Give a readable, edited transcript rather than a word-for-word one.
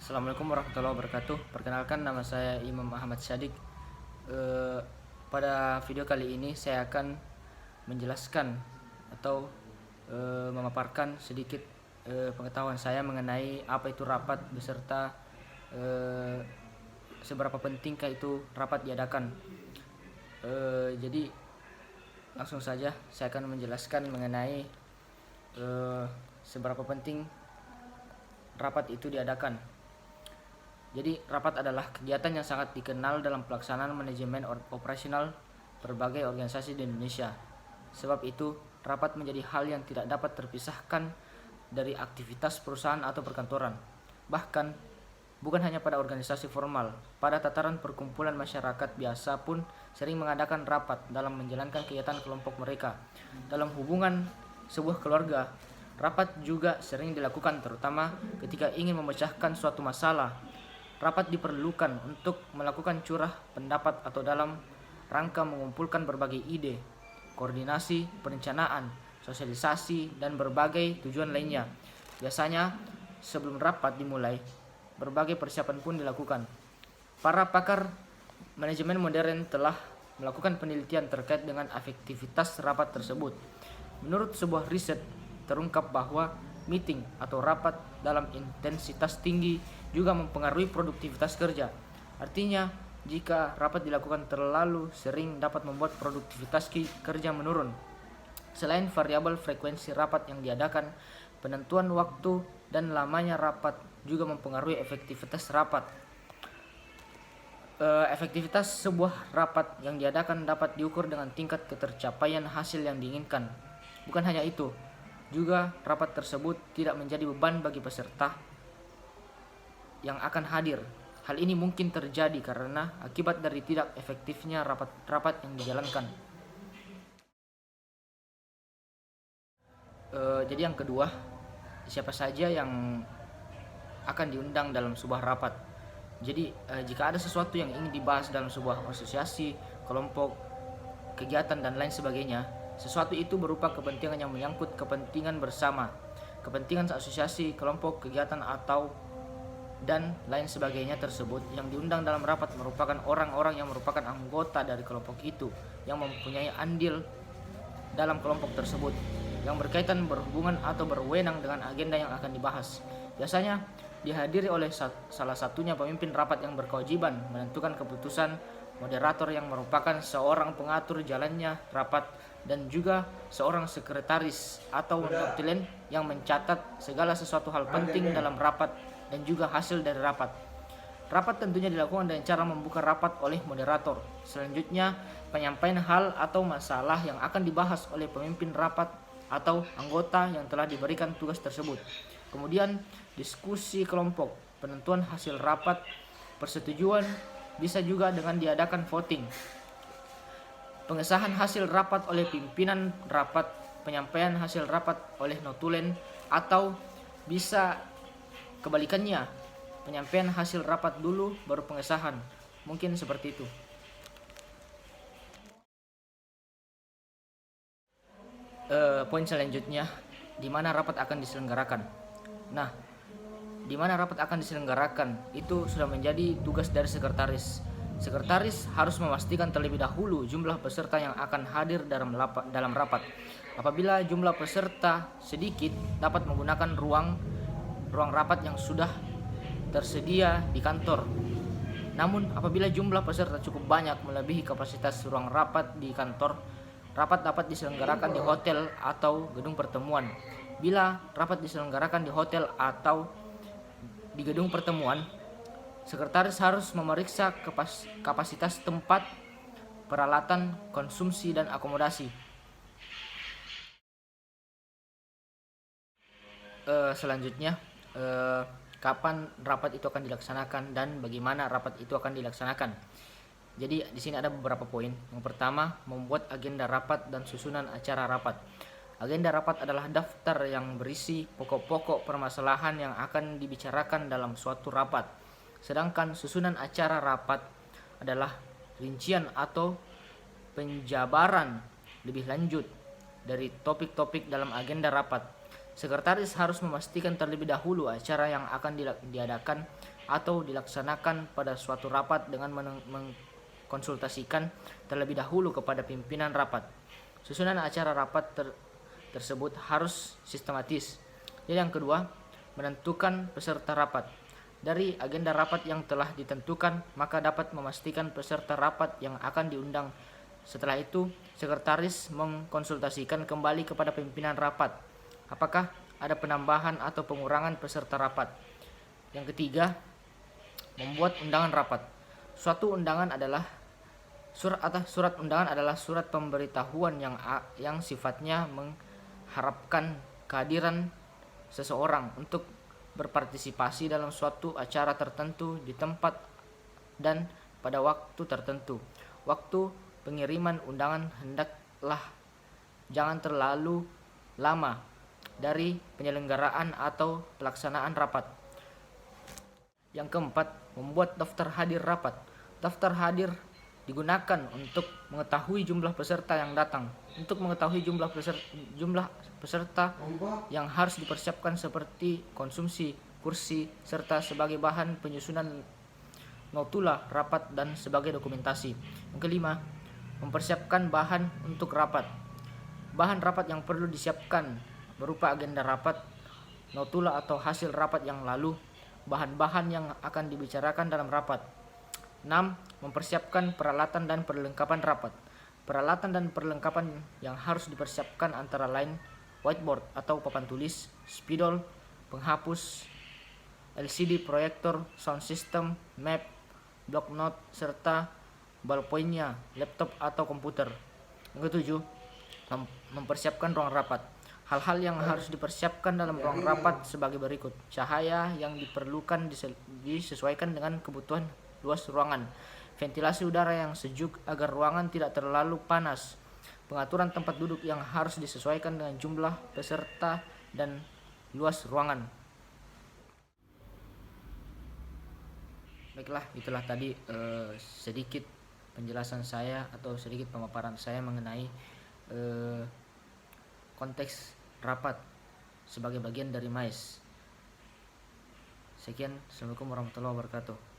Assalamualaikum warahmatullahi wabarakatuh. Perkenalkan, nama saya Imam Ahmad Syadik. Pada video kali ini saya akan menjelaskan atau memaparkan sedikit pengetahuan saya mengenai apa itu rapat beserta seberapa pentingkah itu rapat diadakan. Jadi langsung saja saya akan menjelaskan mengenai seberapa penting rapat itu diadakan. Jadi rapat adalah kegiatan yang sangat dikenal dalam pelaksanaan manajemen operasional berbagai organisasi di Indonesia. Sebab itu, rapat menjadi hal yang tidak dapat terpisahkan dari aktivitas perusahaan atau perkantoran. Bahkan, bukan hanya pada organisasi formal, pada tataran perkumpulan masyarakat biasa pun sering mengadakan rapat dalam menjalankan kegiatan kelompok mereka. Dalam hubungan sebuah keluarga, rapat juga sering dilakukan terutama ketika ingin memecahkan suatu masalah. Rapat diperlukan untuk melakukan curah pendapat atau dalam rangka mengumpulkan berbagai ide, koordinasi, perencanaan, sosialisasi, dan berbagai tujuan lainnya. Biasanya sebelum rapat dimulai, berbagai persiapan pun dilakukan. Para pakar manajemen modern telah melakukan penelitian terkait dengan efektivitas rapat tersebut. Menurut sebuah riset, terungkap bahwa meeting atau rapat dalam intensitas tinggi juga mempengaruhi produktivitas kerja. Artinya, jika rapat dilakukan terlalu sering dapat membuat produktivitas kerja menurun. Selain variabel frekuensi rapat yang diadakan, penentuan waktu dan lamanya rapat juga mempengaruhi efektivitas rapat. Efektivitas sebuah rapat yang diadakan dapat diukur dengan tingkat ketercapaian hasil yang diinginkan. Bukan hanya itu, juga rapat tersebut tidak menjadi beban bagi peserta yang akan hadir. Hal ini mungkin terjadi karena akibat dari tidak efektifnya rapat yang dijalankan. Jadi yang kedua, siapa saja yang akan diundang dalam sebuah rapat. Jadi jika ada sesuatu yang ingin dibahas dalam sebuah asosiasi, kelompok, kegiatan dan lain sebagainya, sesuatu itu berupa kepentingan yang menyangkut kepentingan bersama, kepentingan asosiasi, kelompok, kegiatan atau dan lain sebagainya tersebut. Yang diundang dalam rapat merupakan orang-orang yang merupakan anggota dari kelompok itu, yang mempunyai andil dalam kelompok tersebut, yang berkaitan, berhubungan atau berwenang dengan agenda yang akan dibahas. Biasanya dihadiri oleh salah satunya pemimpin rapat yang berkewajiban menentukan keputusan, moderator yang merupakan seorang pengatur jalannya rapat, dan juga seorang sekretaris atau notulen yang mencatat segala sesuatu hal penting dalam rapat dan juga hasil dari rapat. Rapat tentunya dilakukan dengan cara membuka rapat oleh moderator. Selanjutnya, penyampaian hal atau masalah yang akan dibahas oleh pemimpin rapat atau anggota yang telah diberikan tugas tersebut. Kemudian, diskusi kelompok, penentuan hasil rapat, persetujuan, bisa juga dengan diadakan voting. Pengesahan hasil rapat oleh pimpinan rapat, penyampaian hasil rapat oleh notulen, atau bisa kebalikannya, penyampaian hasil rapat dulu baru pengesahan. Mungkin seperti itu. Poin selanjutnya, di mana rapat akan diselenggarakan. Nah, di mana rapat akan diselenggarakan itu sudah menjadi tugas dari sekretaris. Sekretaris harus memastikan terlebih dahulu jumlah peserta yang akan hadir dalam rapat. Apabila jumlah peserta sedikit, dapat menggunakan ruang rapat yang sudah tersedia di kantor. Namun apabila jumlah peserta cukup banyak melebihi kapasitas ruang rapat di kantor, rapat dapat diselenggarakan di hotel atau gedung pertemuan. Bila rapat diselenggarakan di hotel atau di gedung pertemuan, sekretaris harus memeriksa kapasitas tempat, peralatan, konsumsi, dan akomodasi. Selanjutnya, kapan rapat itu akan dilaksanakan dan bagaimana rapat itu akan dilaksanakan. Jadi di sini ada beberapa poin. Yang pertama, membuat agenda rapat dan susunan acara rapat. Agenda rapat adalah daftar yang berisi pokok-pokok permasalahan yang akan dibicarakan dalam suatu rapat. Sedangkan susunan acara rapat adalah rincian atau penjabaran lebih lanjut dari topik-topik dalam agenda rapat. Sekretaris harus memastikan terlebih dahulu acara yang akan diadakan atau dilaksanakan pada suatu rapat dengan mengkonsultasikan terlebih dahulu kepada pimpinan rapat. Susunan acara rapat tersebut harus sistematis. Jadi yang kedua, menentukan peserta rapat. Dari agenda rapat yang telah ditentukan, maka dapat memastikan peserta rapat yang akan diundang. Setelah itu, sekretaris mengkonsultasikan kembali kepada pimpinan rapat apakah ada penambahan atau pengurangan peserta rapat. Yang ketiga, membuat undangan rapat. Suatu undangan adalah surat undangan adalah surat pemberitahuan yang sifatnya mengharapkan kehadiran seseorang untuk berpartisipasi dalam suatu acara tertentu di tempat dan pada waktu tertentu. Waktu pengiriman undangan hendaklah jangan terlalu lama dari penyelenggaraan atau pelaksanaan rapat. Yang keempat, membuat daftar hadir rapat. Daftar hadir digunakan untuk mengetahui jumlah peserta yang datang. Untuk mengetahui jumlah peserta yang harus dipersiapkan seperti konsumsi, kursi, serta sebagai bahan penyusunan notula rapat dan sebagai dokumentasi. Yang kelima, mempersiapkan bahan untuk rapat. Bahan rapat yang perlu disiapkan berupa agenda rapat, notula atau hasil rapat yang lalu, bahan-bahan yang akan dibicarakan dalam rapat. 6. Mempersiapkan peralatan dan perlengkapan rapat. Peralatan dan perlengkapan yang harus dipersiapkan antara lain whiteboard atau papan tulis, spidol, penghapus, LCD proyektor, sound system, map, block note, serta ballpointnya, laptop atau komputer. Yang ketujuh, mempersiapkan ruang rapat. Hal-hal yang harus dipersiapkan dalam ruang rapat sebagai berikut. Cahaya yang diperlukan disesuaikan dengan kebutuhan luas ruangan. Ventilasi udara yang sejuk agar ruangan tidak terlalu panas. Pengaturan tempat duduk yang harus disesuaikan dengan jumlah peserta dan luas ruangan. Baiklah, itulah tadi sedikit penjelasan saya atau sedikit pemaparan saya mengenai konteks rapat sebagai bagian dari MAIS. Sekian, Assalamualaikum warahmatullahi wabarakatuh.